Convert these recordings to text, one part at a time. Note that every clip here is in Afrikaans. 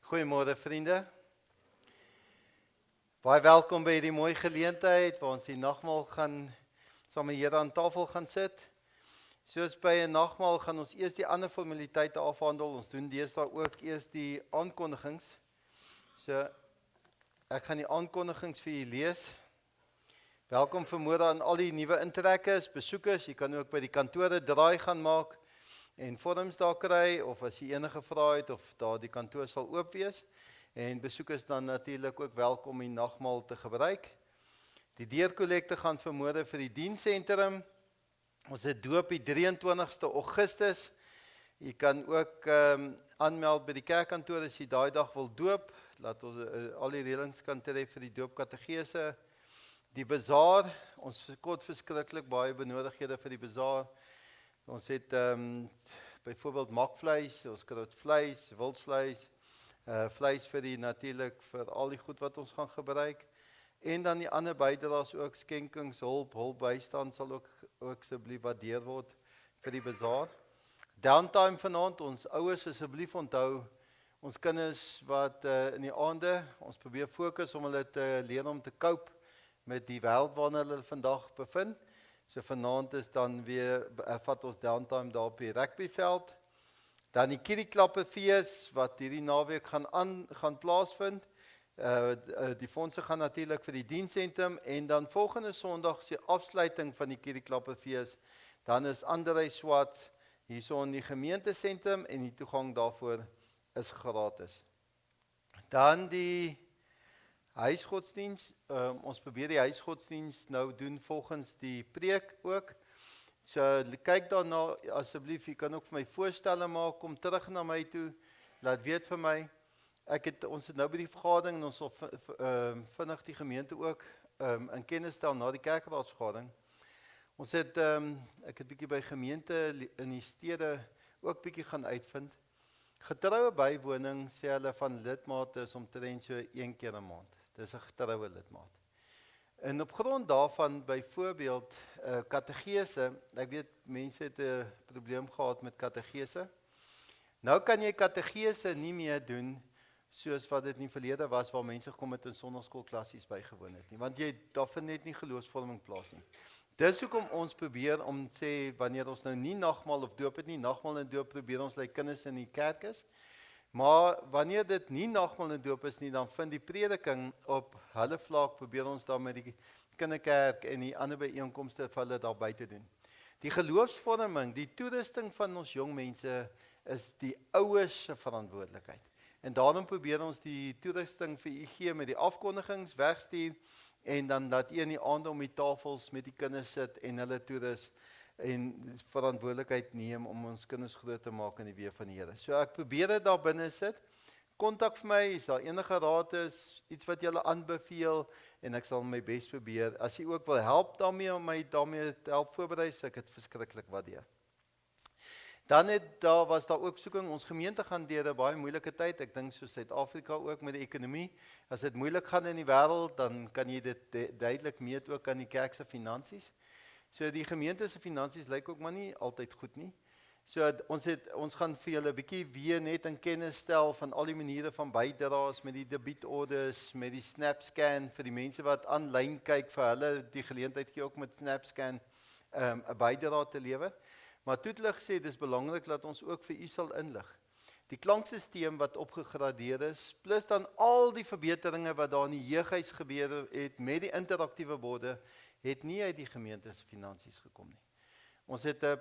Goeiemôre vriende. Baie welkom by hierdie mooi geleentheid waar ons die nagmaal gaan saam met die Here aan tafel gaan sit. Soos by 'n nagmaal gaan ons eers die ander formaliteite afhandel. Ons doen deesdae ook eers die aankondigings. So ek gaan die aankondigings vir julle lees. Welkom vanmôre aan al die nuwe intrekkers, besoekers. Jy kan ook by die kantore draai gaan maak en vorms daar kry, of as jy enige vrae het of daar die kantoor sal oop wees. En besoekers dan natuurlik ook welkom om die nagmaal te gebruik. Die deurkollekte gaan vanmôre vir die dienssentrum. Ons het doop die 23ste Augustus. Jy kan ook aanmeld by die kerkkantoor as jy daai dag wil doop. Laat ons al die reëlings kan tref vir die doopkategese. Die bazaar, ons kort verskriklik baie benodighede vir die bazaar. Ons het byvoorbeeld makvleis, ons kry vleis, wildvleis, vleis vir die natuurlik vir al die goed wat ons gaan gebruik. En dan die ander bydraes ook skenkings, hulp bystand sal ook asseblief waardeer word vir die bazaar. Downtime vanaand, ons ouers asseblief onthou, ons kinders wat in die aande, ons probeer fokus om hulle te leer om te cope met die wêreld waarin hulle vandag bevind. So vanaand is dan weer, vat ons downtime daar op die rugbyveld. Dan die Kierieklapperfees wat hierdie naweek gaan plaasvind. Die fondse gaan natuurlik vir die dienssentrum en dan volgende Sondag is die afsluiting van die Kierieklapperfees. Dan is Andrei Swarts hierso in die gemeentesentrum en die toegang daarvoor is gratis. Dan die huisgodsdiens. Ons probeer die huisgodsdiens nou doen volgens die preek ook. So kyk daarna asseblief, jy kan ook vir my voorstelle maak, kom terug na my toe, laat weet vir my. Ons het nou by die vergadering en ons sal vinnig die gemeente ook in kennis stel na die kerkraadsvergadering. Ons het, ek het bietjie by gemeente in die stede ook bietjie gaan uitvind. Getroue bywoning sê hulle van lidmate is omtrent so 1 keer 'n maand. Dis 'n getroue lidmaat. En op grond daarvan, byvoorbeeld kategese, ek weet mense het 'n probleem gehad met kategese. Nou kan jy kategese nie meer doen soos wat dit in die verlede was waar mense gekom het in sonnaarskoolklassies bygewoon het nie, want daar vind net nie geloofsvorming plaas nie. Dis hoekom ons probeer om sê wanneer ons nou nie nagmaal of doop het nie, nagmaal en doop probeer ons lei kinders in die kerk is. Maar wanneer dit nie nagmaal en doop is nie, dan vind die prediking op hulle vlak, probeer ons dan met die kinderkerk en die ander byeenkomste vir hulle daar buite doen. Die geloofsvorming, die toerusting van ons jong mense is die ouers se verantwoordelikheid. En daarom probeer ons die toerusting vir u gee met die afkondigings wegstuur en dan laat u in die aande om die tafels met die kinders sit en hulle toerus en verantwoordelikheid neem om ons kinders groot te maak in die weë van die Here. So ek probeer dit daar binne sit. Kontak vir my, as daar enige raad is, iets wat julle aanbeveel en ek sal my bes probeer. As jy ook wil help daarmee om my daarmee te help voorberei, sal ek dit verskriklik waardeer. Dan was daar ook soeking, ons gemeente gaan deur 'n baie moeilike tyd, ek dink so Suid-Afrika ook met die ekonomie. As dit moeilik gaan in die wêreld, dan kan jy dit duidelik meet ook aan die kerk se finansies. So die gemeente se finansies lyk ook maar nie altyd goed nie. So ons gaan vir julle 'n bietjie weer net in kennis stel van al die maniere van bydraes met die debietorders, met die SnapScan vir die mense wat aanlyn kyk, vir hulle die geleentheid gee ook met SnapScan 'n bydrae te lewer. Maar toe het hulle gesê dis belangrik dat ons ook vir u sal inlig. Die klankstelsel wat opgegradeer is, plus dan al die verbeteringe wat daar in die jeughuis gebeur het met die interaktiewe borde, het nie uit die gemeente se finansies gekom nie. Ons het 'n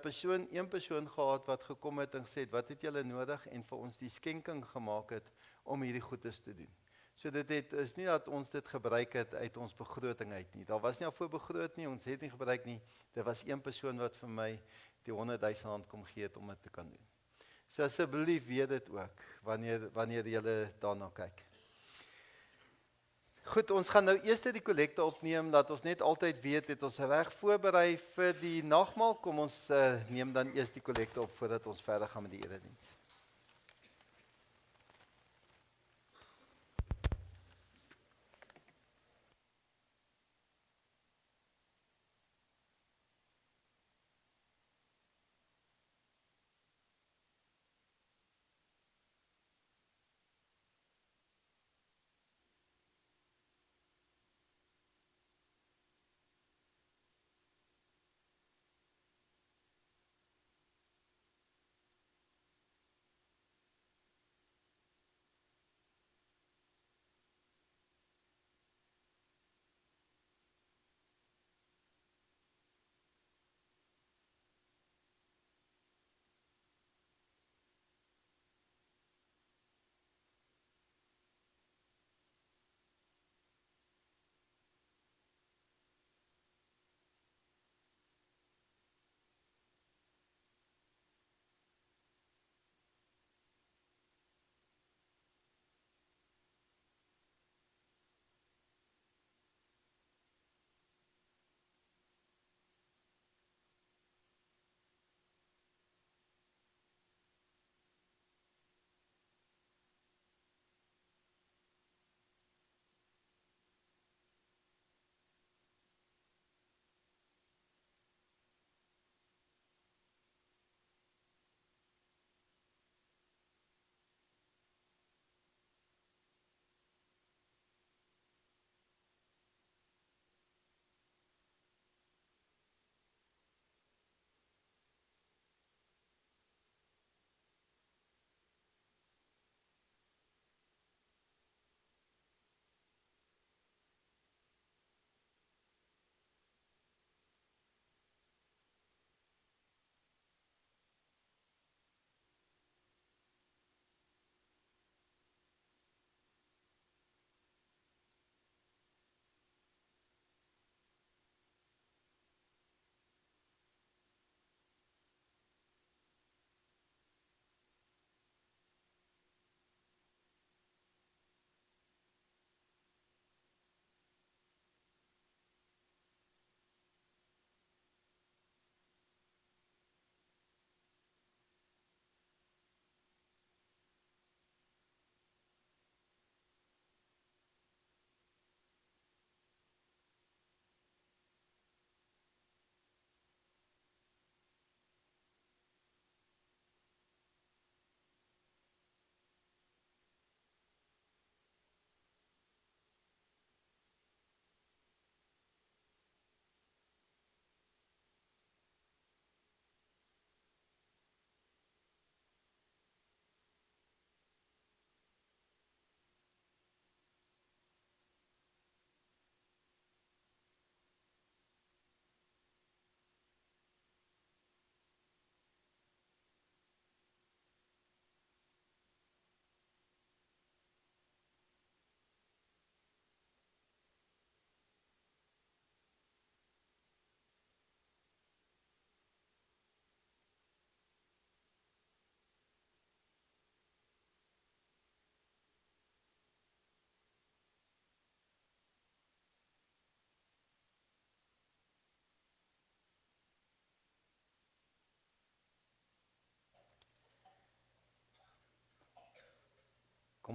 persoon gehad wat gekom het en gesê, wat het julle nodig en vir ons die skenking gemaak het om hierdie goedes te doen. So dit is nie dat ons dit gebruik het uit ons begroting uit nie. Daar was nie al voor begroot nie, ons het nie gebruik nie. Dit was een persoon wat vir my die R100,000 kom gee het om dit te kan doen. So asseblief weet dit ook, wanneer julle daarna kyk. Goed, ons gaan nou eers die kollekte opneem, dat ons net altyd weet, het ons reg voorberei vir die nagmaal. Kom ons neem dan eers die kollekte op, voordat ons verder gaan met die erediens.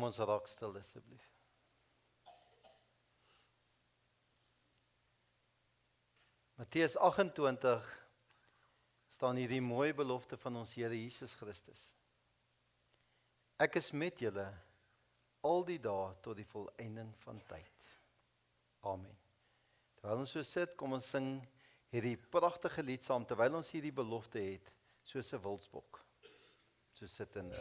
Kom ons raak stil asseblief. Matteus 28 staan hierdie mooi belofte van ons Here Jesus Christus. Ek is met julle al die dae tot die volëinding van tyd. Amen. Terwyl ons so sit, kom ons sing hierdie pragtige lied saam, terwyl ons hierdie belofte het, soos 'n wilsbok. So sittende.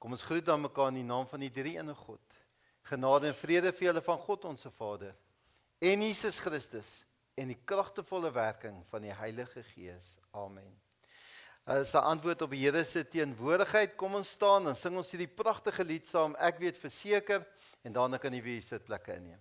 Kom ons groet aan mekaar in die naam van die drie-enige God. Genade en vrede vir julle van God ons Vader en Jesus Christus en die kragtevolle werking van die Heilige Gees. Amen. As 'n antwoord op die Here se teenwoordigheid, kom ons staan en sing ons hierdie pragtige lied saam. Ek weet verseker, en daarna kan jy weer sitplekke inneem.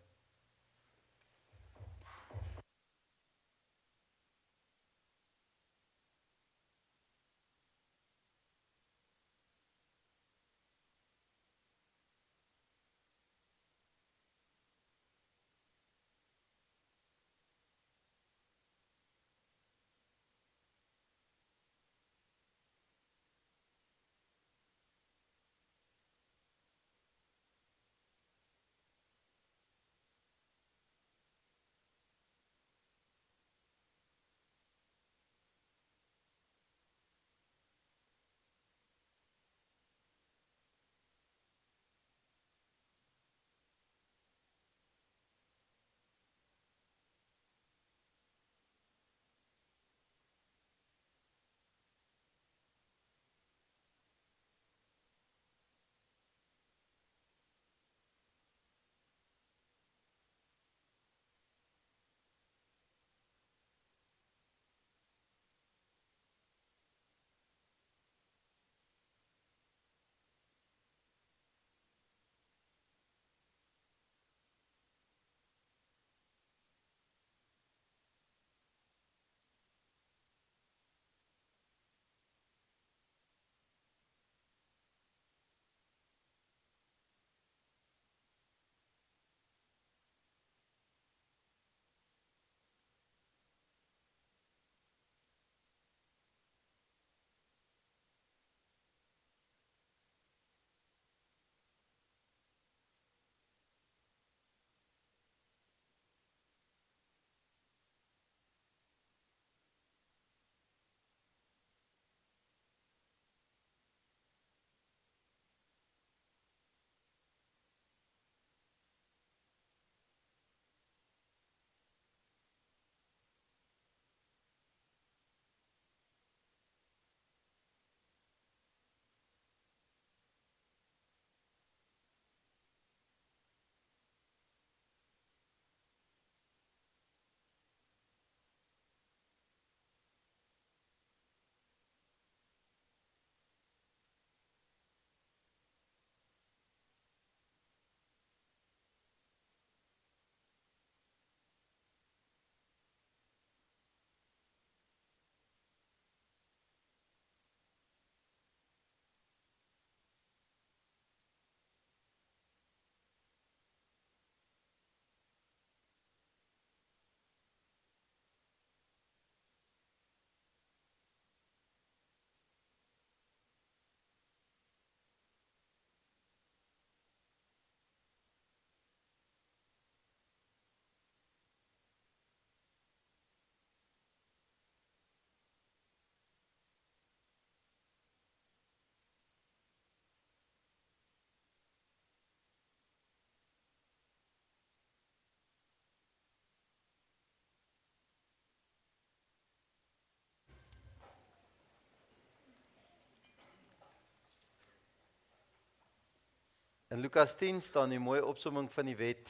In Lukas 10 staan die mooie opsomming van die wet.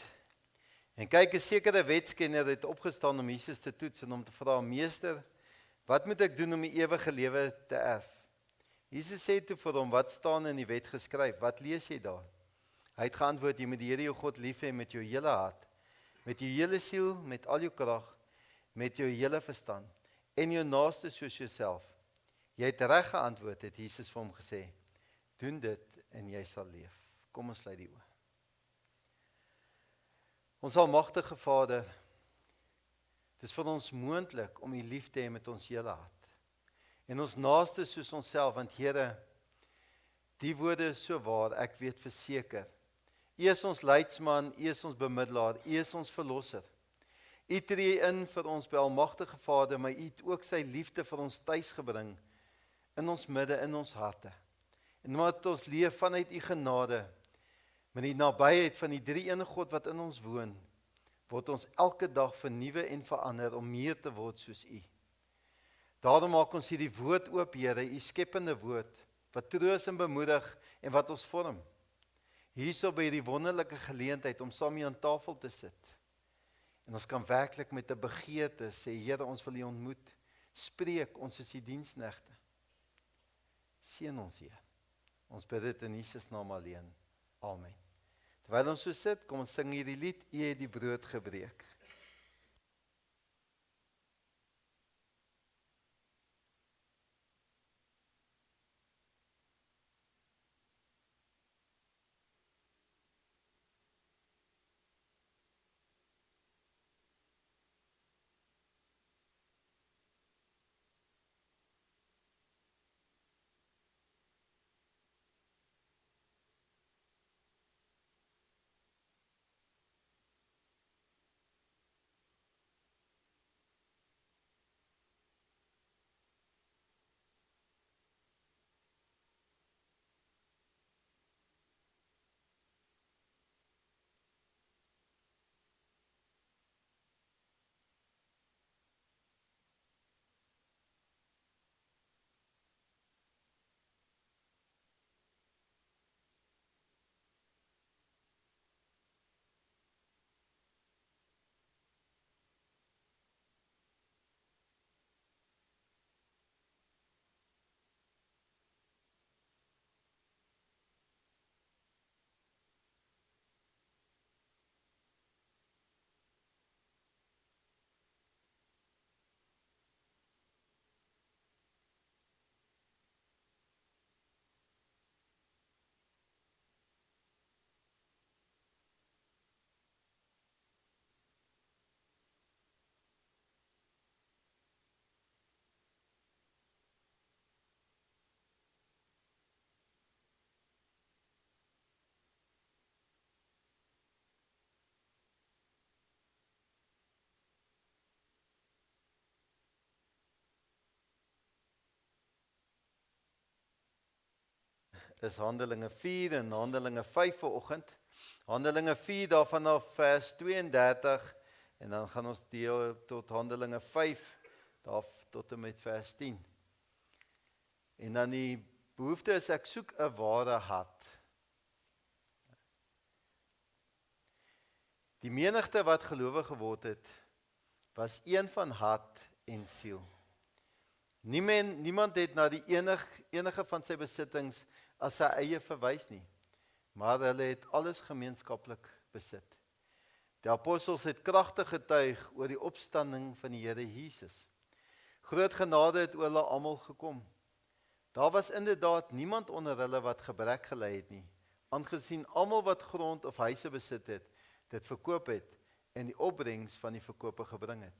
En kyk, 'n sekere wetskenner het opgestaan om Jesus te toets en om te vra: Meester, wat moet ek doen om die ewige lewe te erf? Jesus sê toe vir hom: Wat staan in die wet geskryf? Wat lees jy daar? Hy het geantwoord: Jy moet die Here jou God lief hê met jou hele hart, met jou hele siel, met al jou krag, met jou hele verstand en jou naaste soos jouself. Jy het reg geantwoord, het Jesus vir hom gesê. Doen dit en jy sal leef. Kom ons sluit die oë. Ons almagtige Vader, dit is vir ons moontlik om U lief te hê met ons hele hart. En ons naaste soos onsself, want Here, die woorde is so waar, ek weet verseker. U is ons leidsman, U is ons bemiddelaar, U is ons verlosser. U tree in vir ons by almagtige Vader, maar U het ook sy liefde vir ons tuis gebring, in ons midde, in ons harte. En omdat ons leef vanuit U genade, met die nabyheid van die drie-ene God wat in ons woon, word ons elke dag vernuwe en verander om meer te word soos U. Daarom maak ons hierdie woord oop, Here, U skepende woord, wat troos en bemoedig en wat ons vorm. Hierso by hierdie wonderlike geleentheid om saam hier aan tafel te sit. En ons kan werklik met 'n begeerte sê, Here, ons wil U ontmoet. Spreek, ons is U diensknegte. Seën ons, Heer. Ons bid dit in Jesus naam alleen. Amen. Terwyl ons so sit, kom ons sing hierdie lied, U het die brood gebreek. Is Handelinge 4 en Handelinge 5 vanoggend. Handelinge 4 daarvan af vers 32 en dan gaan ons deel tot Handelinge 5 daar tot en met vers 10. En dan die behoefte is ek soek 'n ware hart. Die menigte wat gelowig geword het, was een van hart en siel. Niemand het na die enige van sy besittings as sy eie verwys nie, maar hulle het alles gemeenskaplik besit. Die apostels het kragtig getuig oor die opstanding van die Here Jesus. Groot genade het oor hulle almal gekom. Daar was inderdaad niemand onder hulle wat gebrek gely het nie, aangesien almal wat grond of huise besit het, dit verkoop het en die opbrengs van die verkope gebring het.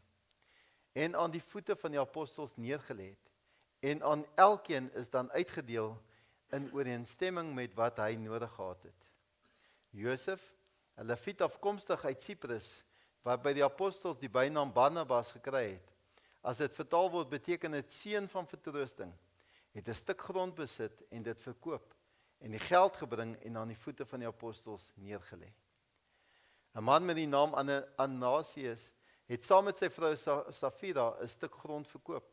En aan die voete van die apostels neergelê het. En aan elkeen is dan uitgedeel in ooreenstemming met wat hy nodig gehad het. Josef, 'n Lewiet afkomstig uit Siprus, wat by die apostels die bynaam Barnabas gekry het. As dit vertaal word, beteken dit seun van vertroosting, het 'n stuk grond besit en dit verkoop en die geld gebring en aan die voete van die apostels neergelê. 'n man met die naam Ananias het saam met sy vrou Safira 'n stuk grond verkoop.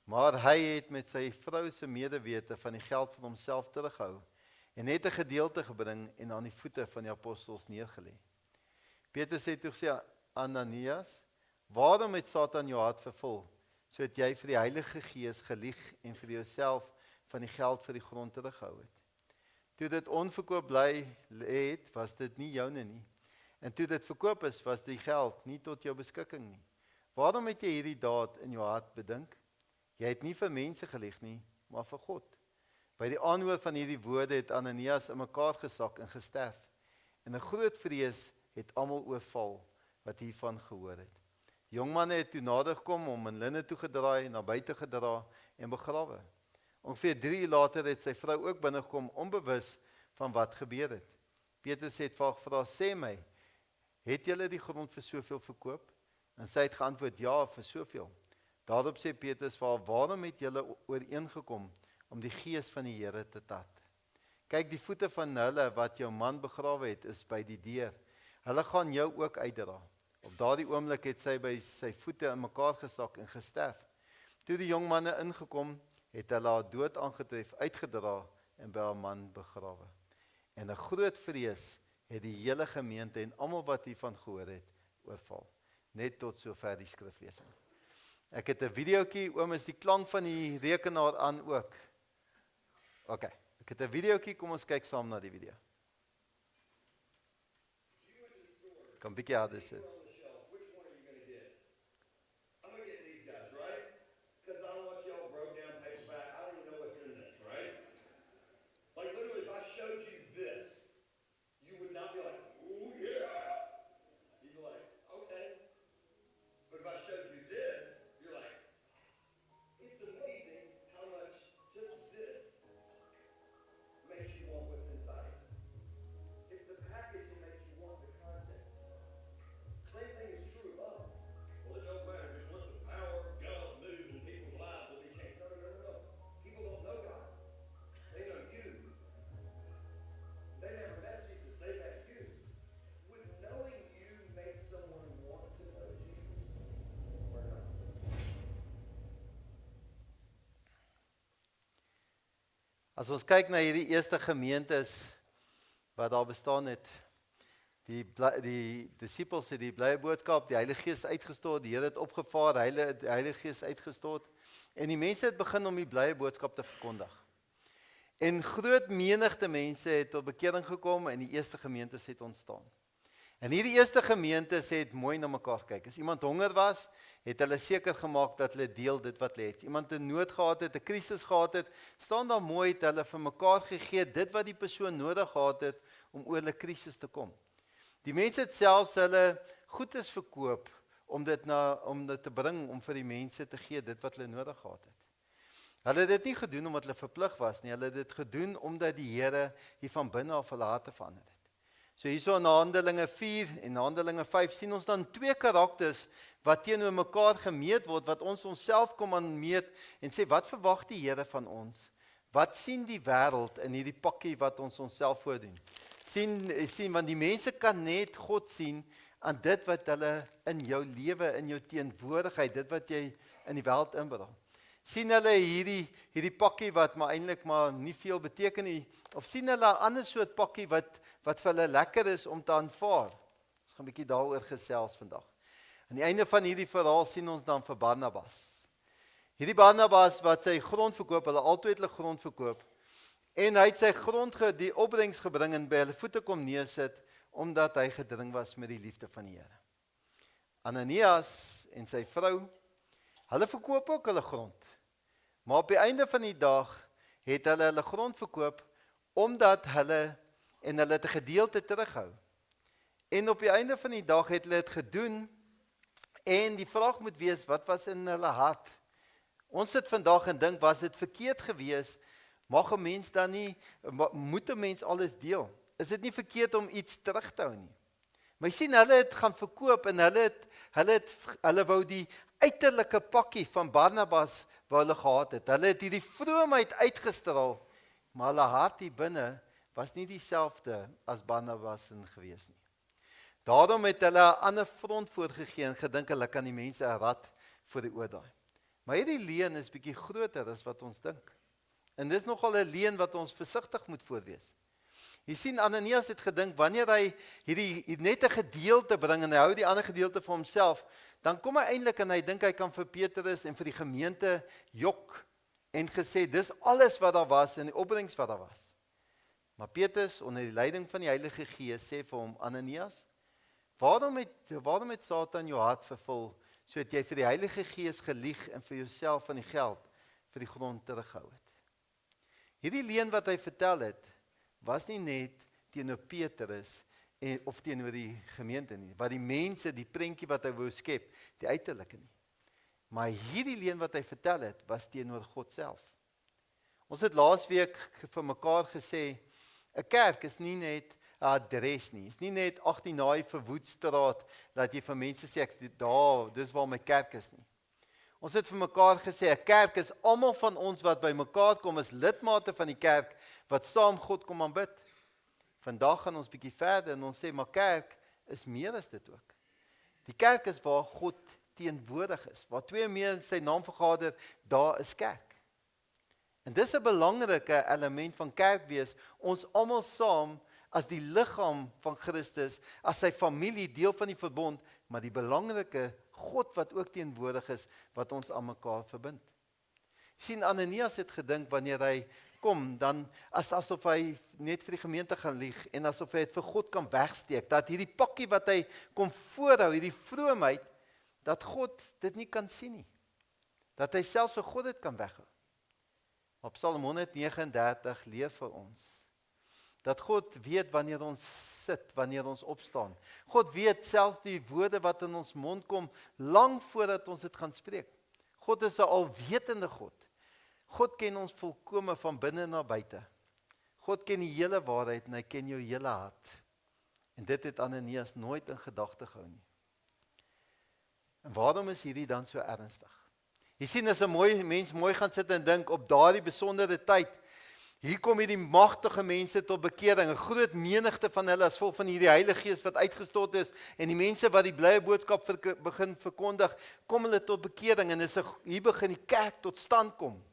Maar hy het met sy vrou se medewete van die geld van homself teruggehou en het 'n gedeelte gebring en aan die voete van die apostels neergelê. Petrus het toe gesê, Ananias, waarom het Satan jou hart vervul, sodat jy vir die Heilige Gees gelieg en vir jouself van die geld vir die grond teruggehou het? Toe dit onverkoop bly het, was dit nie joune nie. En toe dit verkoop is, was die geld nie tot jou beskikking nie. Waarom het jy hierdie daad in jou hart bedink? Jy het nie vir mense gelieg nie, maar vir God. By die aanhoor van hierdie woorde het Ananias in mekaar gesak en gesterf. En 'n groot vrees het almal oorval wat hiervan gehoor het. Die jong manne het toe nader gekom om in linne toegedraai, na buite gedra en begrawe. Ongeveer 3 uur later het sy vrou ook binnegekom, onbewus van wat gebeur het. Petrus het vir haar gevra, sê my, het julle die grond vir soveel verkoop? En sy het geantwoord, ja, vir soveel. Daarop sê Petrus vir haar, waarom het julle ooreengekom om die gees van die Here te tat? Kyk, die voete van hulle wat jou man begrawe het, is by die deur. Hulle gaan jou ook uitdra. Op daardie oomblik het sy by sy voete in mekaar gesak en gesterf. Toe die jong manne ingekom, het hulle haar dood aangetref, uitgedra en by haar man begrawe. En 'n groot vrees het die hele gemeente en almal wat hiervan gehoor het, oorval. Net tot sover die skriflesing. Ek het 'n videoetjie, oom, is die klank van die rekenaar aan ook. OK, ek het 'n videoetjie, kom ons kyk saam na die video. Kom bietjie harder sit. As ons kyk na hierdie eerste gemeentes wat daar bestaan het, die disippels het die blye boodskap, die Heilige Gees uitgestort, die Here het opgevaar, die Heilige Gees uitgestort, en die mense het begin om die blye boodskap te verkondig. En groot menigte mense het tot bekering gekom en die eerste gemeentes het ontstaan. En hierdie eerste gemeentes het mooi na mekaar gekyk. As iemand honger was, het hulle seker gemaak dat hulle deel dit wat hulle het. As iemand 'n nood gehad het, 'n krisis gehad het, staan daar mooi het hulle vir mekaar gegee dit wat die persoon nodig gehad het om oor hulle krisis te kom. Die mense het selfs hulle goedes verkoop om dit te bring om vir die mense te gee dit wat hulle nodig gehad het. Hulle het dit nie gedoen omdat hulle verplig was nie, hulle het dit gedoen omdat die Here hier van binne af hulle harte verander het. So hierso in Handelinge 4 en Handelinge 5 sien ons dan 2 karakters wat teenoor mekaar gemeet word, wat ons onsself kom aan meet en sê, wat verwag die Here van ons? Wat sien die wêreld in hierdie pakkie wat ons onsself voordoen? Sien, want die mense kan net God sien aan dit wat hulle in jou lewe, in jou teenwoordigheid, dit wat jy in die wêreld inbring. Sien hulle hierdie pakkie wat maar eintlik maar nie veel beteken nie, of sien hulle 'n ander soort pakkie wat vir hulle lekker is om te aanvaar? Ons gaan 'n bietjie daaroor gesels vandag. Aan die einde van hierdie verhaal sien ons dan vir Barnabas. Hierdie Barnabas wat sy grond verkoop, hulle altyd hulle grond verkoop, en hy het sy die opbrengs gebring en by hulle voete kom neersit, omdat hy gedring was met die liefde van die Here. Ananias en sy vrou, hulle verkoop ook hulle grond. Maar op die einde van die dag het hulle grond verkoop, omdat hulle het 'n gedeelte terughou. En op die einde van die dag het hulle dit gedoen, en die vraag moet wees, wat was in hulle hart? Ons sit vandag en dink, was dit verkeerd gewees? Mag 'n mens dan nie, moet 'n mens alles deel? Is dit nie verkeerd om iets terug te hou nie? Maar jy sien, hulle het gaan verkoop en hulle wou die uiterlike pakkie van Barnabas wat hulle gehad het. Hulle het hierdie vroomheid uitgestraal, maar hulle hart hier binne was nie dieselfde as Barnabas in gewees nie. Daarom het hulle 'n ander front voorgegee en gedink hulle kan die mense 'n rad voor die oor draai. Maar hierdie leuen is bietjie groter as wat ons dink. En dis nogal 'n leuen wat ons versigtig moet voorwees. Jy sien, Ananias het gedink, wanneer hy hierdie net 'n gedeelte bring en hy hou die ander gedeelte vir homself, dan kom hy eintlik en hy dink hy kan vir Petrus en vir die gemeente jok en gesê, dis alles wat daar was en die opbrengs wat daar was. Maar Petrus, onder die leiding van die Heilige Gees, sê vir hom, Ananias, waarom het Satan jou hart vervul, sodat jy vir die Heilige Gees gelieg en vir jouself van die geld vir die grond teruggehou het? Hierdie leuen wat hy vertel het, was nie net teenoor Petrus of teenoor die gemeente nie, wat die mense, die prentjie wat hy wou skep, die uiterlike nie. Maar hierdie leuen wat hy vertel het, was teenoor God self. Ons het laasweek vir mekaar gesê, 'n kerk is nie net 'n adres nie, is nie net 18 naai vir Woodstraat, dat jy vir mense sê, dis waar my kerk is nie. Ons het vir mekaar gesê, 'n kerk is almal van ons wat by mekaar kom, is lidmate van die kerk, wat saam God kom aanbid. Vandag gaan ons bietjie verder en ons sê, maar kerk is meer as dit ook. Die kerk is waar God teenwoordig is, waar twee meer in sy naam vergader, daar is kerk. En dis 'n belangrike element van kerk wees, ons almal saam, as die liggaam van Christus, as sy familie, deel van die verbond, maar die belangrike God wat ook teenwoordig is, wat ons aan mekaar verbind. Sien, Ananias het gedink, wanneer hy kom, dan asof hy net vir die gemeente gaan lieg, en asof hy het vir God kan wegsteek, dat hierdie pakkie wat hy kom voorhou, hierdie vroomheid, dat God dit nie kan sien nie, dat hy selfs vir God dit kan weghou. Op Psalm 139 leer vir ons, dat God weet wanneer ons sit, wanneer ons opstaan. God weet selfs die woorde wat in ons mond kom, lang voordat ons dit gaan spreek. God is 'n alwetende God. God ken ons volkome van binne na buite. God ken die hele waarheid en hy ken jou hele hart. En dit het Ananias nooit in gedagte gehou nie. En waarom is hierdie dan so ernstig? Jy sien, as 'n mens mooi gaan sit en dink, op daardie besondere tyd, hier kom hierdie magtige mense tot bekering, 'n groot menigte van hulle as vol van hierdie Heilige Gees wat uitgestort is, en die mense wat die blye boodskap begin verkondig, kom hulle tot bekering, en hier begin die kerk tot stand kom.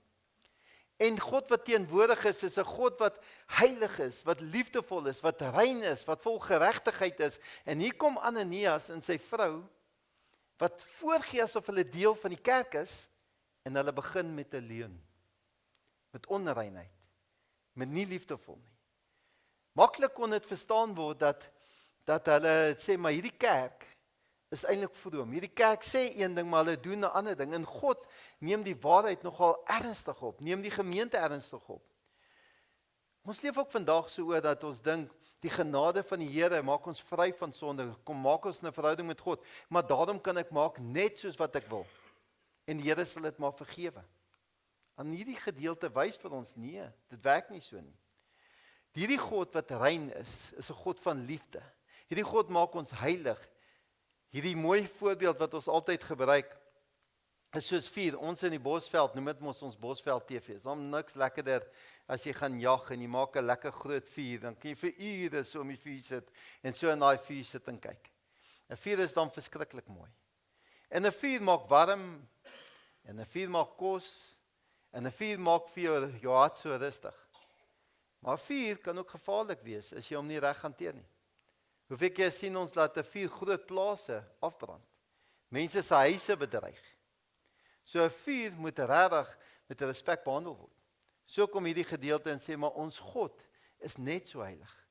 En God wat teenwoordig is 'n God wat heilig is, wat liefdevol is, wat rein is, wat vol geregtigheid is, en hier kom Ananias en sy vrou, wat voorgee asof hulle deel van die kerk is, en hulle begin met 'n leuen, met onreinheid, met nie liefdevol nie. Maklik kon dit verstaan word dat hulle sê, maar hierdie kerk is eintlik vroom. Hierdie kerk sê een ding, maar hulle doen 'n ander ding. En God neem die waarheid nogal ernstig op, neem die gemeente ernstig op. Ons leef ook vandag so oor dat ons dink, die genade van die Here maak ons vry van sonde, kom maak ons 'n verhouding met God, maar daarom kan ek maak net soos wat ek wil. En die Here sal dit maar vergewe. Aan hierdie gedeelte wys vir ons, nee, dit werk nie so nie. Hierdie God wat rein is 'n God van liefde. Hierdie God maak ons heilig. Hierdie mooi voorbeeld wat ons altyd gebruik, is soos vuur. Ons in die Bosveld, noem dit ons Bosveld TV. Is dan niks lekkerder as jy gaan jag en jy maak 'n lekker groot vuur, dan kan jy vir ure so om die vuur sit en so in daai vuur sit en kyk. 'n Vuur is dan verskriklik mooi. En 'n vuur maak warm, en 'n vuur maak kos, en 'n vuur maak vir jou hart so rustig. Maar vuur kan ook gevaarlik wees as jy hom nie reg hanteer nie. Hoeveel keer sien ons dat 'n vuur groot plase afbrand, mense se huise bedreig. So 'n vuur moet regtig met respek behandel word. So kom hierdie gedeelte en sê, maar ons God is net so heilig,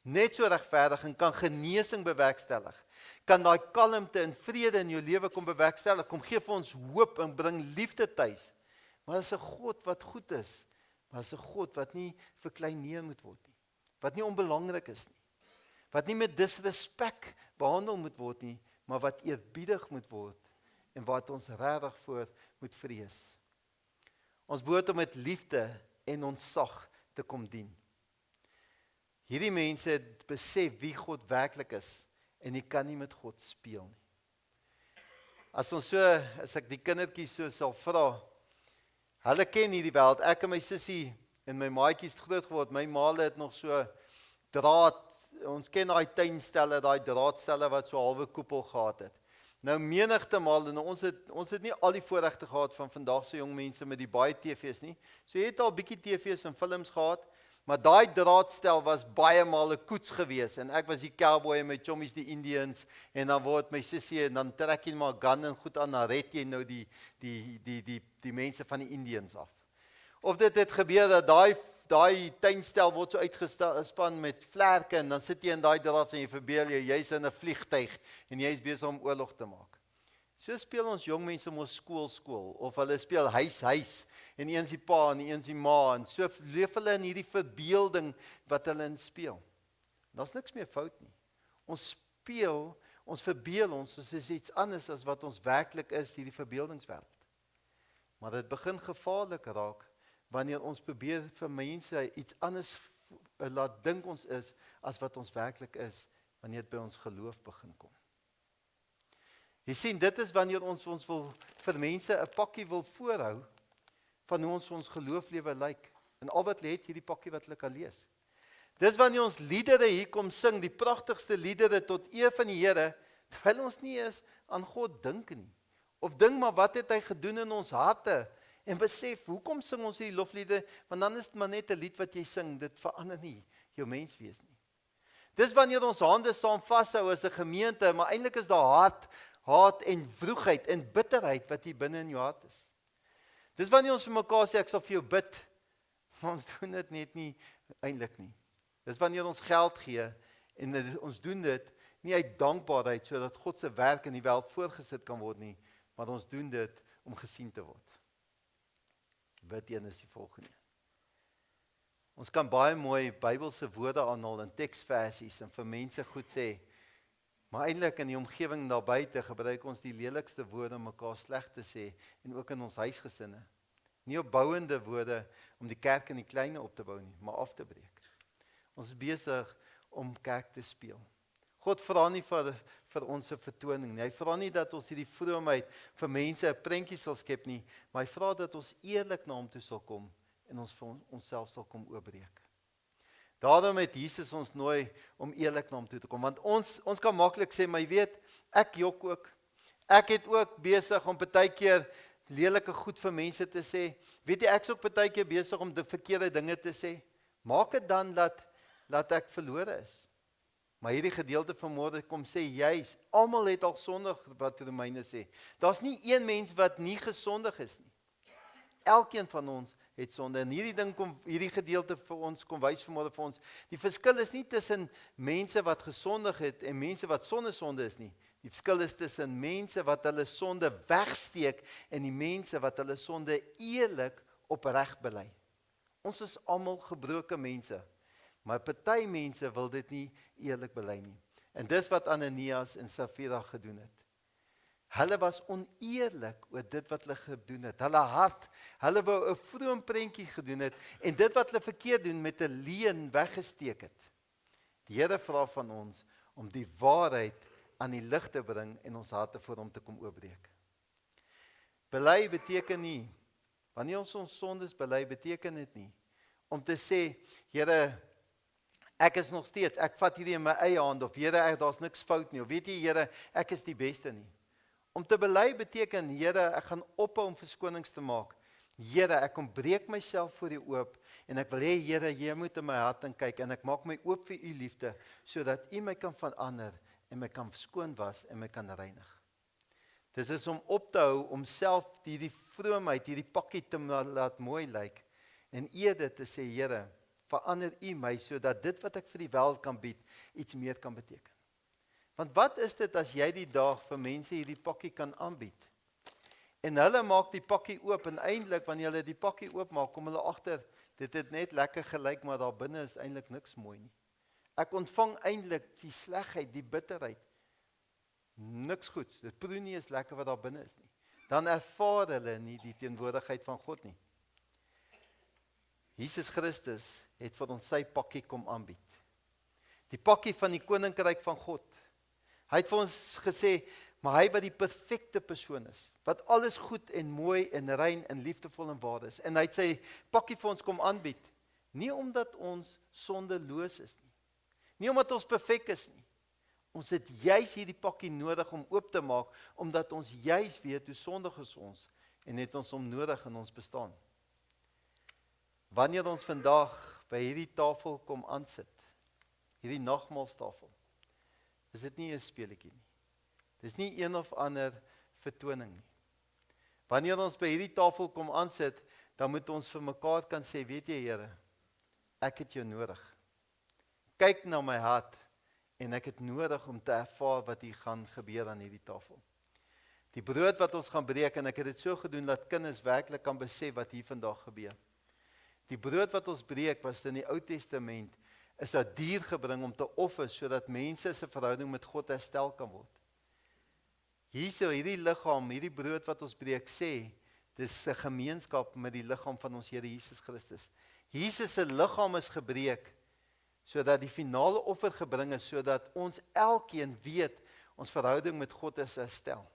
net so regverdig en kan genesing bewerkstellig, kan daai kalmte en vrede in jou lewe kom bewerkstellig, kom gee vir ons hoop en bring liefde tuis. Maar dit is 'n God wat goed is, maar dit is 'n God wat nie verkleineer moet word nie, wat nie onbelangrik is nie, wat nie met disrespek behandel moet word nie, maar wat eerbiedig moet word en wat ons regtig voor moet vrees. Ons behoort om met liefde en ontzag te kom dien. Hierdie mense het besef wie God werklik is en jy kan nie met God speel nie. As ek die kindertjies so sal vra, hulle ken hierdie wêreld, ek en my sussie en my maatjies het groot geword, my maale het nog so draad, ons ken daai tuinstelle, daai draadstelle wat so 'n halwe koepel gehad het. Nou menigte maal, en ons het nie al die voorregte gehad van vandag se jong mense met die baie TV's nie. So jy het al bietjie TV's en films gehad, maar daai draadstel was baie maal 'n koets gewees en ek was die cowboy en my chommies die Indians en dan word my sussie en dan trek jy maar gun en goed aan, dan red jy nou die mense van die Indians af. Of dit het gebeur dat daai tuinstel word so uitgespan met vlerke en dan sit jy in daai draad en jy verbeel jy's in 'n vliegtyg en jy's besig om oorlog te maak. So speel ons jong mense mos skool of hulle speel huis en eens die pa en eens die ma en so leef hulle in hierdie verbeelding wat hulle in speel. Daar's niks meer fout nie. Ons speel, ons verbeel ons is iets anders as wat ons werklik is, hierdie verbeeldingswêreld. Maar dit begin gevaarlik raak wanneer ons probeer vir mense iets anders laat dink ons is as wat ons werklik is wanneer dit by ons geloof begin kom. Jy sien, dit is wanneer ons wil vir mense 'n pakkie wil voorhou van hoe ons gelooflewe lyk. En al wat lê is hierdie pakkie wat hulle kan lees. Dis wanneer ons liedere hier kom sing, die pragtigste liedere tot eer van die Here, terwyl ons nie eens aan God dink nie. Of dink maar wat het hy gedoen in ons harte en besef, hoekom sing ons hierdie lofliedere? Want dan is dit maar net 'n lied wat jy sing, dit verander nie jou menswees nie. Dis wanneer ons hande saam vashou as 'n gemeente, maar eintlik is daar haat en wroegheid en bitterheid wat hier binne in jou hart is. Dis wanneer ons vir mekaar sê ek sal vir jou bid, maar ons doen dit net nie eintlik nie. Dis wanneer ons geld gee en ons doen dit nie uit dankbaarheid sodat God se werk in die wêreld voorgesit kan word nie, maar ons doen dit om gesien te word. Bid een is die volgende. Ons kan baie mooi Bybelse woorde aanhaal in teksversies en vir mense goed sê, maar eintlik in die omgewing daar buite gebruik ons die lelikste woorde om mekaar sleg te sê en ook in ons huisgesinne. Nie opbouende woorde om die kerk in die kleine op te bou nie, maar af te breek. Ons is besig om kerk te speel. God vra nie vir ons 'n vertoning nie. Hy vra nie dat ons hierdie vroomheid vir mense 'n prentjie sal skep nie, maar hy vra dat ons eerlik na hom toe sal kom en ons vir onsself sal kom oopbreek. Daarom het Jesus ons nooi om eerlik na hom toe te kom, want ons kan maklik sê, maar jy weet, ek jok ook. Ek het ook besig om partykeer lelike goed vir mense te sê. Weet jy, ek's ook partykeer besig om die verkeerde dinge te sê. Maak dit dan dat ek verlore is. Maar hierdie gedeelte vanmôre kom sê juis, almal het al sondig wat Romeine sê. Daar's nie een mens wat nie gesondig is nie. Elkeen van ons het sonde. En hierdie gedeelte vir ons kom wys vanmôre vir ons. Die verskil is nie tussen mense wat gesondig het en mense wat sonder sonde is nie. Die verskil is tussen mense wat hulle sonde wegsteek en die mense wat hulle sonde eerlik opreg bely. Ons is almal gebroke mense. Maar party mense wil dit nie eerlik bely nie. En dis wat Ananias en Safira gedoen het. Hulle was oneerlik oor dit wat hulle gedoen het. Hulle hart, hulle wou 'n vroom prentjie gedoen het en dit wat hulle verkeerd doen met 'n leuen weggesteek het. Die Here vra van ons om die waarheid aan die lig te bring en ons harte voor hom te kom oopbreek. Bely beteken nie, wanneer ons sondes bely, beteken dit nie om te sê, Here, ek is nog steeds, ek vat hierdie in my eie hand, of Here, daar's niks fout nie, of weet jy, Here, ek is die beste nie. Om te bely beteken, Here, ek gaan ophou om verskonings te maak. Here, ek kom breek myself voor U oop, en ek wil hê, Here, Jy moet in my hart in kyk, en ek maak my oop vir U liefde, sodat U my kan verander, en my kan skoon was, en my kan reinig. Dit is om op te hou, om self hierdie vroomheid, hierdie pakkie te laat mooi lyk, en eerder te sê, Here, verander U my, sodat dit wat ek vir die wêreld kan bied, iets meer kan beteken. Want wat is dit as jy die dag vir mense hierdie pakkie kan aanbied? En hulle maak die pakkie oop, en eintlik wanneer hulle die pakkie oopmaak, kom hulle agter, dit het net lekker gelyk, maar daar binne is eintlik niks mooi nie. Ek ontvang eintlik die slegheid, die bitterheid. Niks goeds, dit proe nie eens lekker wat daar binne is nie. Dan ervaar hulle nie die teenwoordigheid van God nie. Jesus Christus het vir ons sy pakkie kom aanbied. Die pakkie van die koninkryk van God. Hy het vir ons gesê, maar hy wat die perfekte persoon is, wat alles goed en mooi en rein en liefdevol en waar is, en hy het sy pakkie vir ons kom aanbied, nie omdat ons sondeloos is nie, nie omdat ons perfek is nie, Ons het juis hierdie pakkie nodig om oop te maak, omdat ons juis weet hoe sondig is ons en het ons hom nodig in ons bestaan. Wanneer ons vandag by hierdie tafel kom aansit, hierdie nagmaalstafel, is dit nie 'n speletjie nie. Dis nie een of ander vertoning nie. Wanneer ons by hierdie tafel kom aansit, dan moet ons vir mekaar kan sê, weet jy Here, ek het jou nodig. Kyk na my hart en ek het nodig om te ervaar wat hier gaan gebeur aan hierdie tafel. Die brood wat ons gaan breek, en ek het dit so gedoen dat kinders werklik kan besef wat hier vandag gebeur. Die brood wat ons breek was in die Ou Testament, is 'n dier gebring om te offer, sodat mense se verhouding met God herstel kan word. Hierso, hierdie liggaam, hierdie brood wat ons breek, sê, dis 'n gemeenskap met die liggaam van ons Here Jesus Christus. Jesus se liggaam is gebreek, sodat die finale offer gebring is, sodat ons elkeen weet, ons verhouding met God is herstel.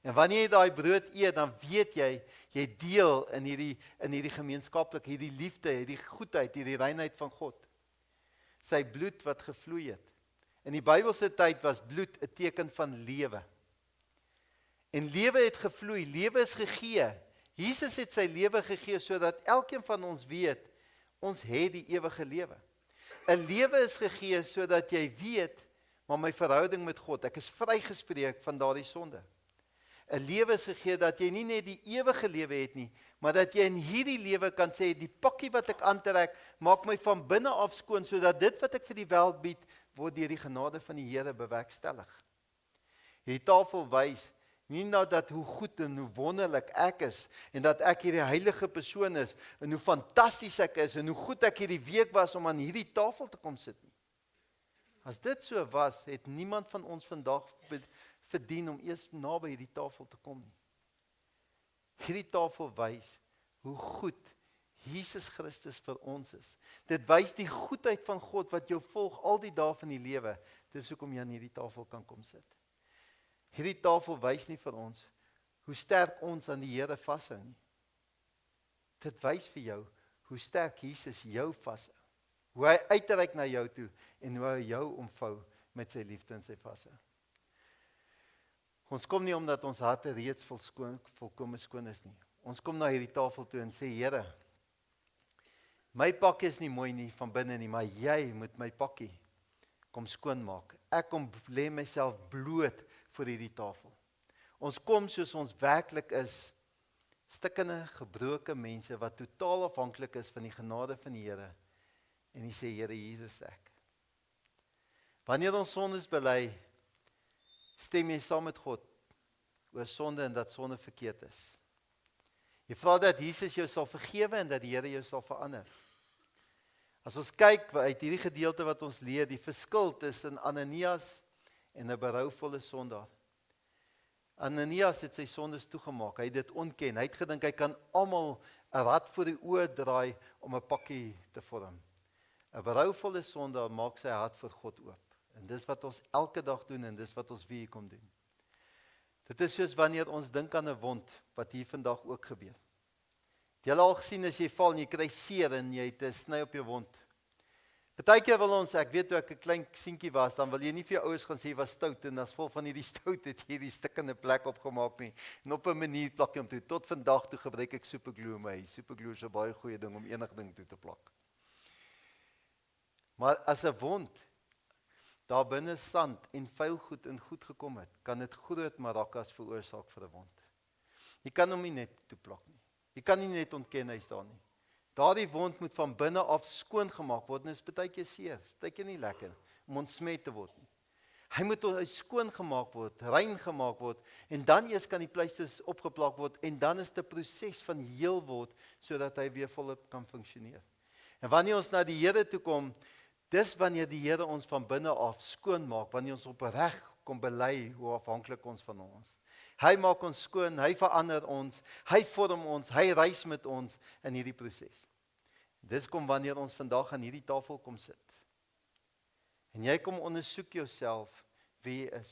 En wanneer jy daai brood eet, dan weet jy deel in hierdie gemeenskaplik, hierdie liefde, hierdie goedheid, hierdie reinheid van God. Sy bloed wat gevloei het. In die Bybelse tyd was bloed 'n teken van lewe. En lewe het gevloei, lewe is gegee. Jesus het sy lewe gegee, sodat elkeen van ons weet, ons het die ewige lewe. 'n Lewe is gegee, sodat jy weet, maar my verhouding met God, ek is vrygespreek van daardie sonde. 'n Lewe is gegee, dat jy nie net die ewige lewe het nie, maar dat jy in hierdie lewe kan sê, die pakkie wat ek aantrek, maak my van binne af skoon, sodat dit wat ek vir die wêreld bied, word deur die genade van die Here bewerkstellig. Hierdie tafel wys, nie nou dat hoe goed en hoe wonderlik ek is, en dat ek hierdie heilige persoon is, en hoe fantasties ek is, en hoe goed ek hierdie week was om aan hierdie tafel te kom sit nie. As dit so was, het niemand van ons vandag verdien om eers naby hierdie tafel te kom nie. Hierdie tafel wys hoe goed Jesus Christus vir ons is. Dit wys die goedheid van God wat jou volg al die dae van die lewe. Dis hoekom jy aan hierdie tafel kan kom sit. Hierdie tafel wys nie vir ons hoe sterk ons aan die Here vashou nie. Dit wys vir jou hoe sterk Jesus jou vashou. Hoe hy uitreik na jou toe en hoe hy jou omvou met sy liefde en sy vashou. Ons kom nie omdat ons harte reeds volkome skoon is nie. Ons kom na hierdie tafel toe en sê, Here, my pakkie is nie mooi nie van binne nie, maar jy moet my pakkie kom skoonmaak. Ek kom lê myself bloot voor hierdie tafel. Ons kom soos ons werklik is, stikkende, gebroke mense wat totaal afhanklik is van die genade van die Here. En hy sê, Here, hier is ek. Wanneer ons sondes bely, stem jy saam met God oor sonde en dat sonde verkeerd is. Jy vra dat Jesus jou sal vergewe en dat die Here jou sal verander. As ons kyk uit hierdie gedeelte wat ons leer, die verskil tussen Ananias en 'n berouvolle sondaar. Ananias het sy sondes toegemaak, hy het dit ontken, hy het gedink hy kan almal 'n rad voor die oë draai om 'n pakkie te vorm. 'n Berouvolle sondaar maak sy hart vir God oop. En dis wat ons elke dag doen en dis wat ons weer kom doen. Dit is soos wanneer ons dink aan 'n wond, wat hier vandag ook gebeur. Het julle al gesien as jy val en jy kry seer en jy het 'n sny op jou wond. Partykeer wil ons, ek weet toe ek 'n klein seentjie was, dan wil jy nie vir jou ouers gaan sê jy was stout en as vol van hierdie stout het hierdie stikkende plek opgemaak nie. En op 'n manier plak jy hom toe. Tot vandag toe gebruik ek superglue my. Superglue is 'n baie goeie ding om enige ding toe te plak. Maar as 'n wond daar binne sand en vuil goed in goed gekom het, kan dit groot marakas veroorsaak vir 'n wond. Jy kan hom nie net toeplak nie. Jy kan nie net ontken hy's daar nie. Daardie wond moet van binne af skoon gemaak word en dit is baie keer seer, baie keer nie lekker om ontsmet te word nie. Hy moet skoon gemaak word, rein gemaak word en dan eers kan die pleisters opgeplak word en dan is dit 'n proses van heel word sodat hy weer volop kan funksioneer. En wanneer ons na die Here toe kom, dis wanneer die Here ons van binne af skoon maak, wanneer ons opreg kom bely hoe afhanklik ons van hom is. Hy maak ons skoon, hy verander ons, hy vorm ons, hy reis met ons in hierdie proses. Dis kom wanneer ons vandag aan hierdie tafel kom sit. En jy kom ondersoek jouself wie jy is.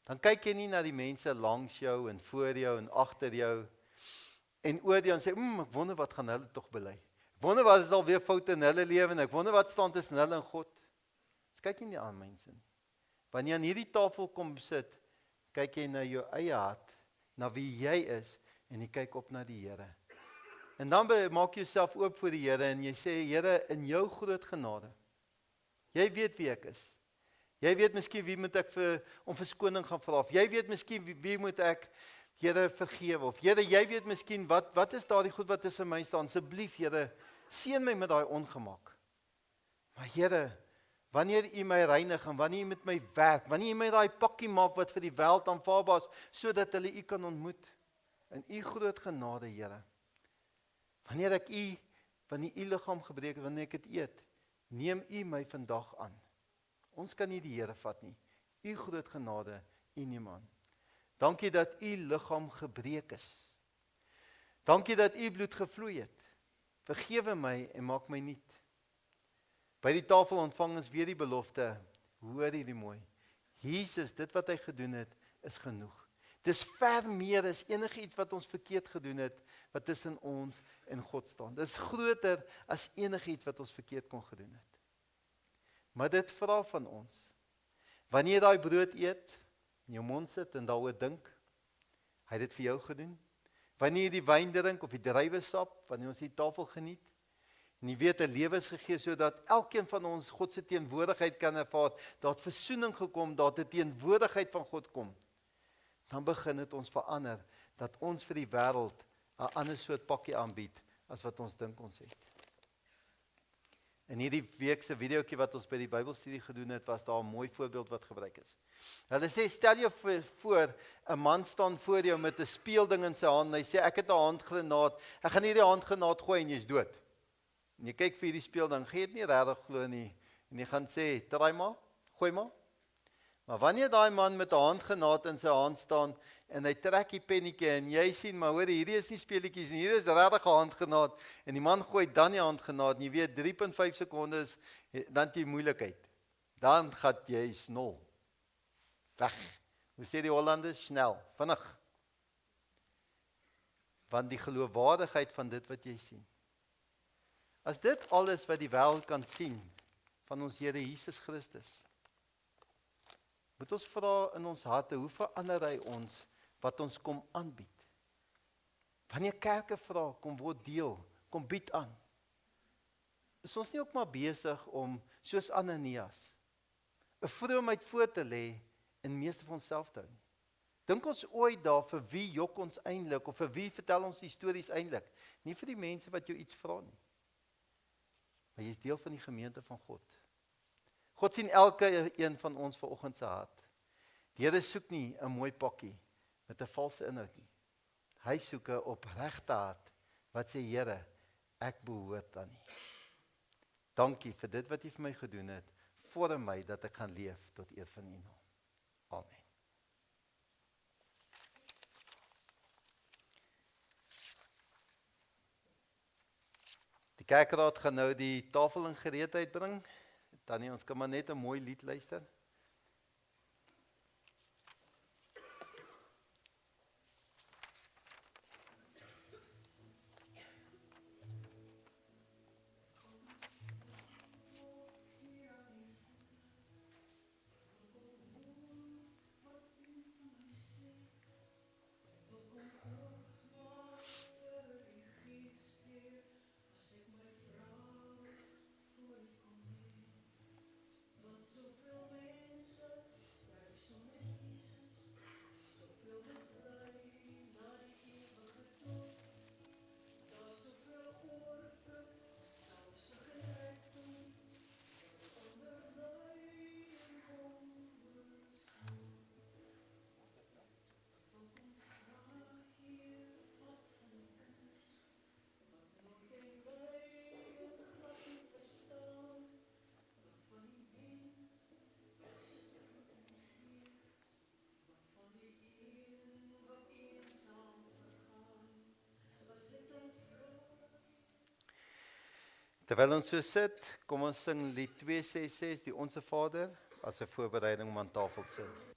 Dan kyk jy nie na die mense langs jou en voor jou en agter jou en oordeel en sê, ek wonder wat gaan hulle tog bely. Ek wonder wat is alweer foute in hulle lewe en ek wonder wat staan tussen hulle en God. Ons kyk nie aan mense nie. Wanneer jy aan hierdie tafel kom sit, kyk jy na jou eie hart, na wie jy is, en jy kyk op na die Here. En dan maak jy jouself oop vir die Here, en jy sê, Here, in jou groot genade, jy weet wie ek is. Jy weet miskien wie moet ek om verskoning gaan vra, of jy weet miskien wie moet ek, Here, vergewe, of Here, jy weet miskien, wat is daardie goed wat tussen my staan, asseblief, Here, seën my met daai ongemak. Maar Here, wanneer U my reinig, en wanneer U met my werk, wanneer U my daai pakkie maak, wat vir die wêreld aanvaarbaar is, sodat hulle U kan ontmoet, in U groot genade, Here, wanneer U liggaam gebreek, wanneer ek dit eet, neem U my vandag aan. Ons kan nie die Here vat nie. U groot genade, U neem aan. Dankie dat U liggaam gebreek is. Dankie dat U bloed gevloei het. Vergewe my en maak my nuut. By die tafel ontvang ons weer die belofte. Hoor hierdie mooi. Jesus, dit wat hy gedoen het, is genoeg. Dis ver meer as enige iets wat ons verkeerd gedoen het, wat tussen ons en God staan. Dis groter as enige iets wat ons verkeerd kon gedoen het. Maar dit vra van ons, wanneer jy daai brood eet, in jou mond sit en daaroor dink, hy het dit vir jou gedoen. Wanneer jy die wyn drink of die druiwesap, wanneer ons die tafel geniet, en jy weet 'n lewe is gegee sodat elkeen van ons God se teenwoordigheid kan ervaar, daar het versoening gekom, daar het 'n teenwoordigheid van God kom. Dan begin dit ons verander, dat ons vir die wêreld 'n ander soort pakkie aanbied, as wat ons dink ons het. In hierdie week se videoetjie wat ons by die Bybelstudie gedoen het, was daar 'n mooi voorbeeld wat gebruik is. Hulle sê, stel jou voor, 'n man staan voor jou met 'n speelding in sy hand, en hy sê, ek het 'n handgranaat, ek gaan hierdie handgranaat gooi en jy's dood. En jy kyk vir hierdie speelding, gee dit nie regtig glo nie, en jy gaan sê, draai maar, gooi maar. Maar wanneer daai man met 'n handgranaat in sy hand staan, en hy trek die pennetjie, en jy sien, maar hoor, hierdie is nie speletjies nie, hier is regtig 'n handgranaat, en die man gooi dan die handgranaat, en jy weet, 3.5 sekondes, dan het jy moeilikheid. Dan gaan jy snol. Weg. Hoe sê die Hollanders? Snel, vinnig. Want die geloofwaardigheid van dit wat jy sien. As dit alles wat die wêreld kan sien, van ons Here Jesus Christus, moet ons vra in ons harte, hoe verander hy ons, wat ons kom aanbied? Wanneer kerke vra, kom word deel, kom bied aan. Is ons nie ook maar besig om, soos Ananias, 'n vroomheid voor te lê, en meeste van onsself te hou nie? Dink ons ooit daar, vir wie jok ons eintlik, of vir wie vertel ons die stories eintlik? Nie vir die mense wat jou iets vra nie. Maar jy is deel van die gemeente van God. God sien elke een van ons vanoggend se hart. Die Here soek nie 'n mooi pakkie met 'n valse inhoud nie. Hy soek 'n opregte hart wat sê, Here, ek behoort aan U. Dankie vir dit wat U vir my gedoen het. Vorm my dat ek gaan leef tot eer van U naam. Amen. Die kerkraad gaan nou die tafel in gereedheid bring. Tannie, ons kan maar net 'n mooi lied luister. Terwyl ons so sit, kom ons sing lied 266, die Onse Vader, as 'n voorbereiding om aan tafel te sit.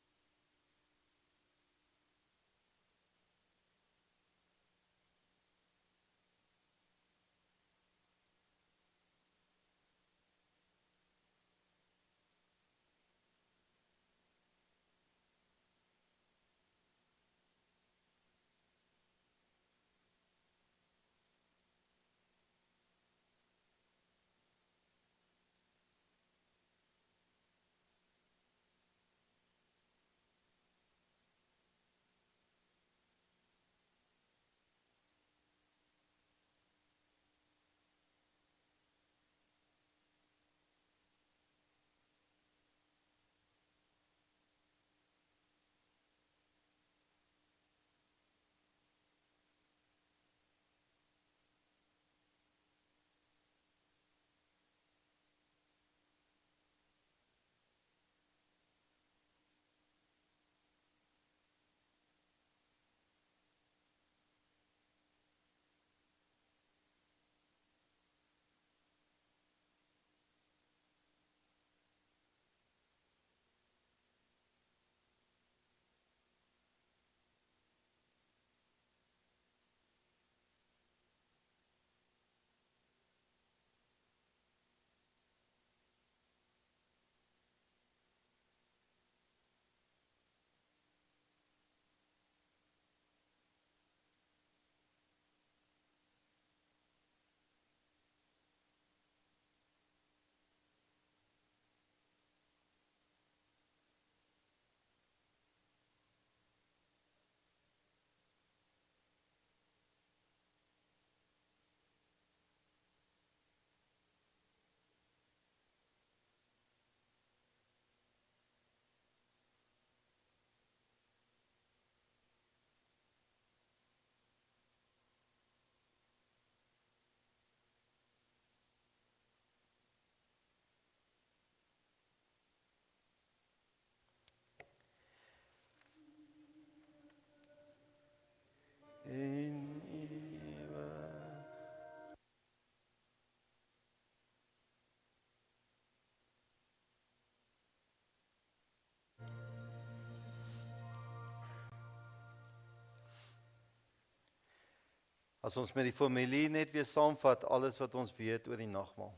As ons met die familie net weer saamvat alles wat ons weet oor die nagmaal.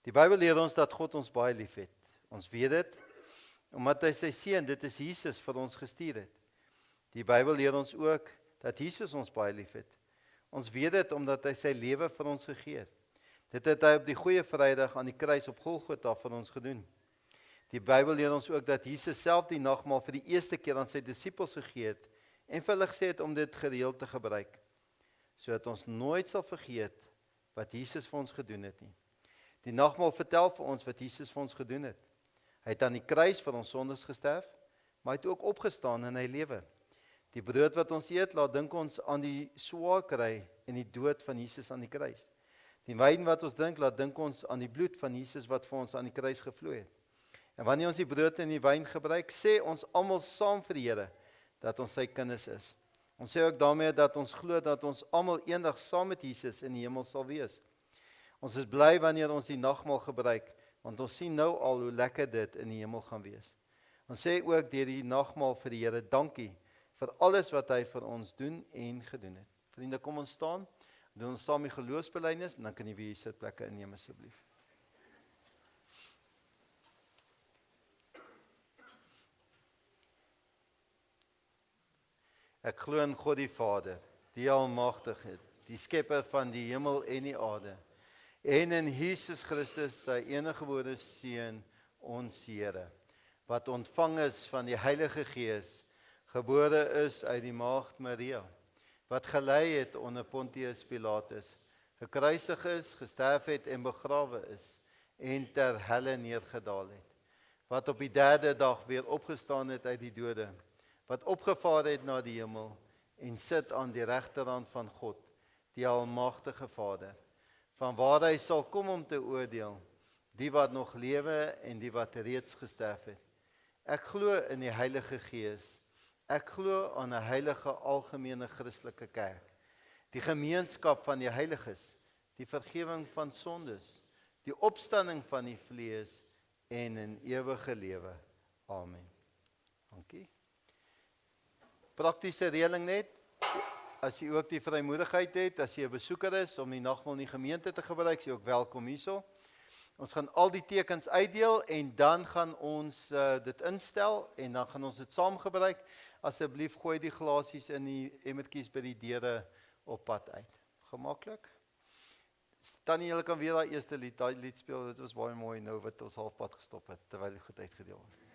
Die Bybel leer ons dat God ons baie liefhet. Ons weet dit omdat hy sy seun, dit is Jesus, vir ons gestuur het. Die Bybel leer ons ook dat Jesus ons baie liefhet. Ons weet dit omdat hy sy lewe vir ons gegee het. Dit het hy op die Goeie Vrydag aan die kruis op Golgotha vir ons gedoen. Die Bybel leer ons ook dat Jesus self die nagmaal vir die eerste keer aan sy disippels gegee het en vir hulle gesê het om dit gereeld te gebruik, sodat ons nooit sal vergeet wat Jesus vir ons gedoen het nie. Die nagmaal vertel vir ons wat Jesus vir ons gedoen het. Hy het aan die kruis vir ons sondes gesterf, maar hy het ook opgestaan en hy lewe. Die brood wat ons eet, laat dink ons aan die swaar kry en die dood van Jesus aan die kruis. Die wyn wat ons drink, laat dink ons aan die bloed van Jesus wat vir ons aan die kruis gevloei het. En wanneer ons die brood en die wyn gebruik, sê ons almal saam vir die Here dat ons sy kinders is. Ons sê ook daarmee dat ons glo dat ons almal eendag saam met Jesus in die hemel sal wees. Ons is bly wanneer ons die nagmaal gebruik, want ons sien nou al hoe lekker dit in die hemel gaan wees. Ons sê ook deur die nagmaal vir die Here dankie vir alles wat hy vir ons doen en gedoen het. Vriende, kom ons staan, doen ons saam die geloofsbelijdenis en dan kan jy weer sitplekke inneem asseblief. Ek glo in God die Vader, die Almagtige, die skepper van die hemel en die aarde, en in Jesus Christus, sy eniggebore Seun, ons Here, wat ontvang is van die Heilige Gees, gebore is uit die maagd Maria, wat gelei het onder Pontius Pilatus, gekruisig is, gesterf het en begrawe is, en ter helle neergedaal het, wat op die 3de dag weer opgestaan het uit die dode, wat opgevaar het na die hemel, en sit aan die regterhand van God, die Almagtige Vader, van waar hy sal kom om te oordeel, die wat nog lewe en die wat reeds gesterf het. Ek glo in die Heilige Gees, ek glo aan 'n heilige algemene Christelike kerk, die gemeenskap van die heiliges, die vergifnis van sondes, die opstanding van die vlees en 'n ewige lewe. Amen. Dankie. Praktiese reëling net, as jy ook die vrymoedigheid het, as jy 'n besoeker is om die nagmaal in die gemeente te gebruik, is jy ook welkom hierso. Ons gaan al die tekens uitdeel en dan gaan ons dit instel en dan gaan ons dit saam gebruik. Asseblief gooi die glasies in die emmertjies by die deure op pad uit. Gemaklik? Tannie, julle kan weer daai lied speel, dit was baie mooi nou wat ons halfpad gestop het, terwyl die goed uitgedeel word.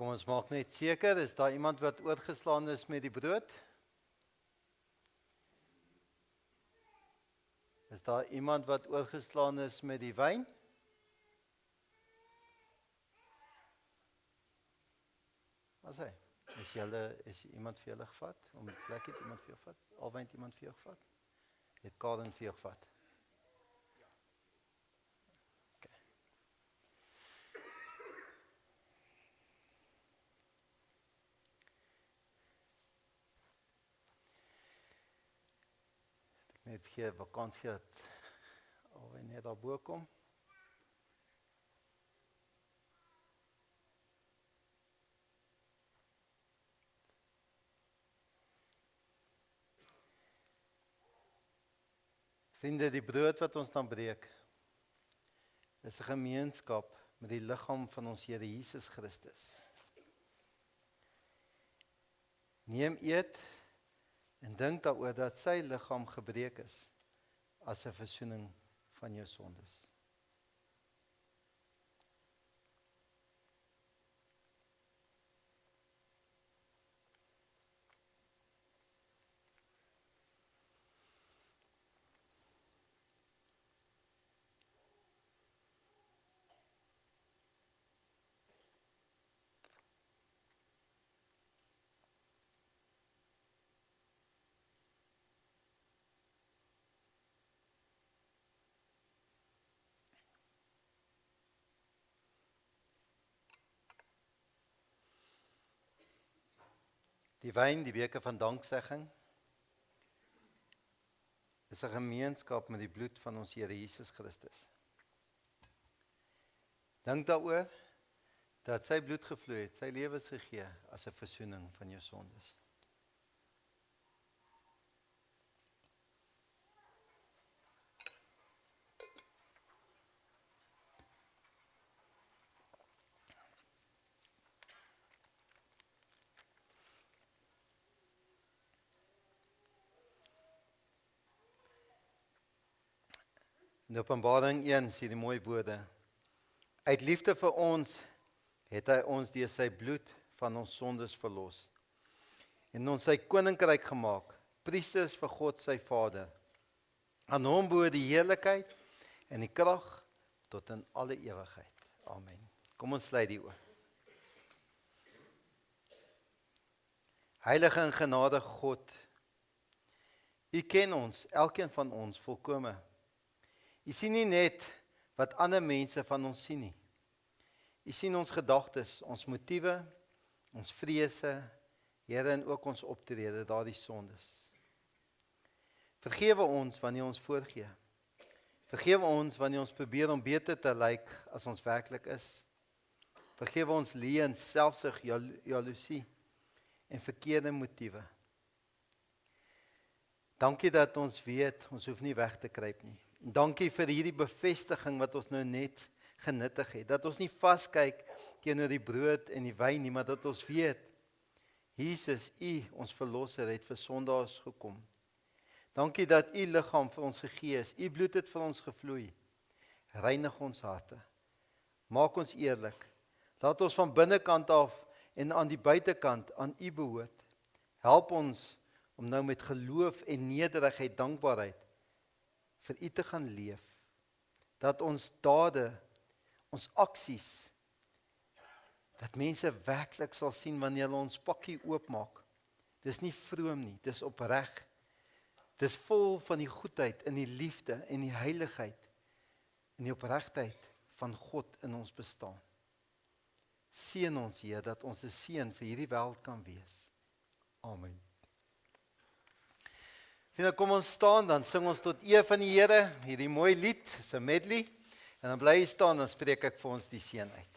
Kom ons maak net seker, is daar iemand wat oorgeslaan is met die brood? Is daar iemand wat oorgeslaan is met die wyn? Wat sê? Is iemand vir julle gevat? Om die plek het iemand vir jou gevat? Albei het iemand vir jou gevat? Het Karen vir jou gevat? Okay. Ek net gee vakansie dat albei net daarbo kom. Vriende, die brood wat ons dan breek, is 'n gemeenskap met die liggaam van ons Here Jesus Christus. Neem eet en dink daaroor dat sy liggaam gebreek is as 'n versoening van jou sondes. Die wyn, die beker van danksegging, is 'n gemeenskap met die bloed van ons Here Jesus Christus. Dink daaroor dat sy bloed gevloei het, sy lewe gegee as 'n versoening van jou sondes. In Openbaring 1 sien die mooi woorde. Uit liefde vir ons het hy ons deur sy bloed van ons sondes verlos en ons sy koninkryk gemaak, priesters vir God sy Vader. Aan hom behoort die heerlikheid en die krag tot in alle ewigheid. Amen. Kom ons sluit die oë. Heilige en genadige God, U ken ons, elkeen van ons volkome. U sien nie net wat ander mense van ons sien nie. U sien ons gedagtes, ons motiewe, ons vrese, Here, en ook ons optrede, daardie sondes. Vergewe ons wanneer ons voorgee. Vergewe ons wanneer ons probeer om beter te lyk as ons werklik is. Vergewe ons leuns, selfsug, jaloesie en verkeerde motiewe. Dankie dat ons weet, ons hoef nie weg te kruip nie. Dankie vir hierdie bevestiging wat ons nou net genuttig het. Dat ons nie vaskyk teenoor die brood en die wyn nie, maar dat ons weet, Jesus, U, ons verlosser, het vir sondaars gekom. Dankie dat U liggaam vir ons gegee is. U bloed het vir ons gevloei. Reinig ons harte. Maak ons eerlik. Laat ons van binnekant af en aan die buitekant aan U behoort. Help ons om nou met geloof en nederigheid, dankbaarheid vir U te gaan leef. Dat ons dade, ons aksies, dat mense werklik sal sien wanneer hulle ons pakkie oopmaak. Dis nie vroom nie, dis opreg. Dis vol van die goedheid en die liefde en die heiligheid en die opregtheid van God in ons bestaan. Seën ons, Heer, dat ons 'n seën vir hierdie wêreld kan wees. Amen. Vriende, kom ons staan, dan sing ons tot eer van die Here, hierdie mooi lied, is 'n medley, en dan bly jy staan, dan spreek ek vir ons die seën uit.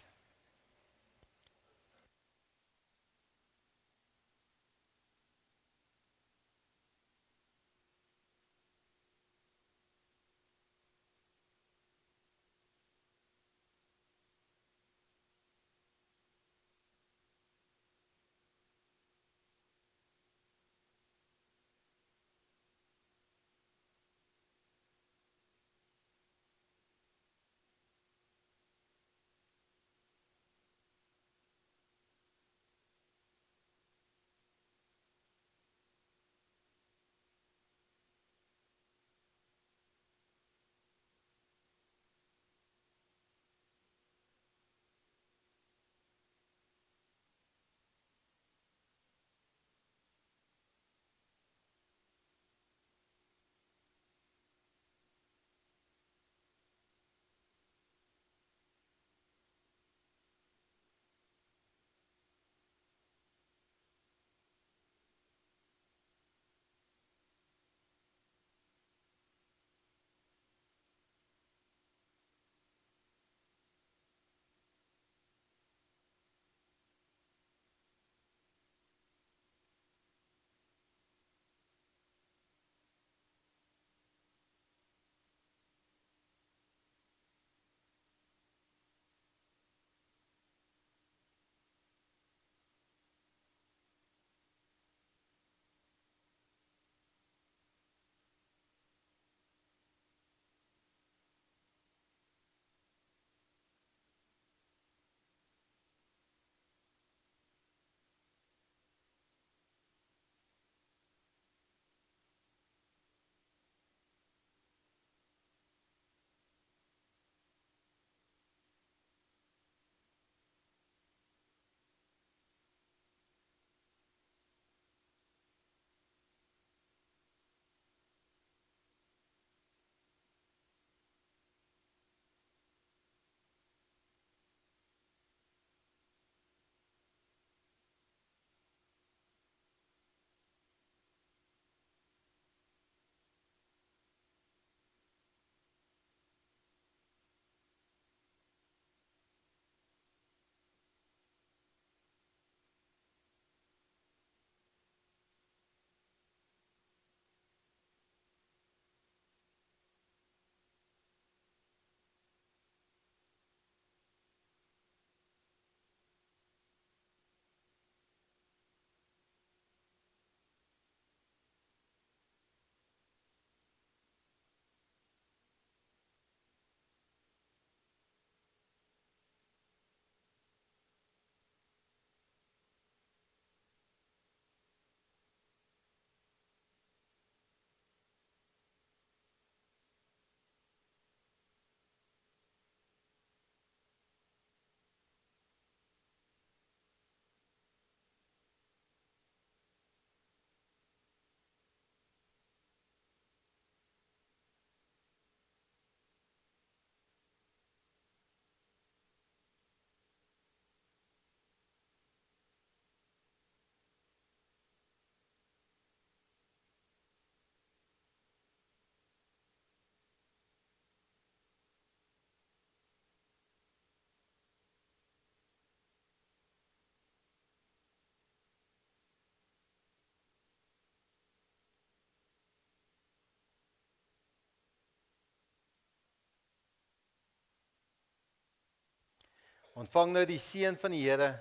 Ontvang nou die seën van die Here,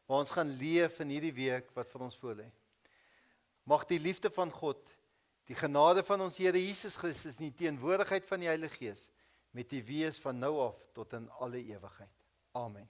waar ons gaan leef in hierdie week wat vir ons voorlê. Mag die liefde van God, die genade van ons Here Jesus Christus en die teenwoordigheid van die Heilige Gees met u wees van nou af tot in alle ewigheid. Amen.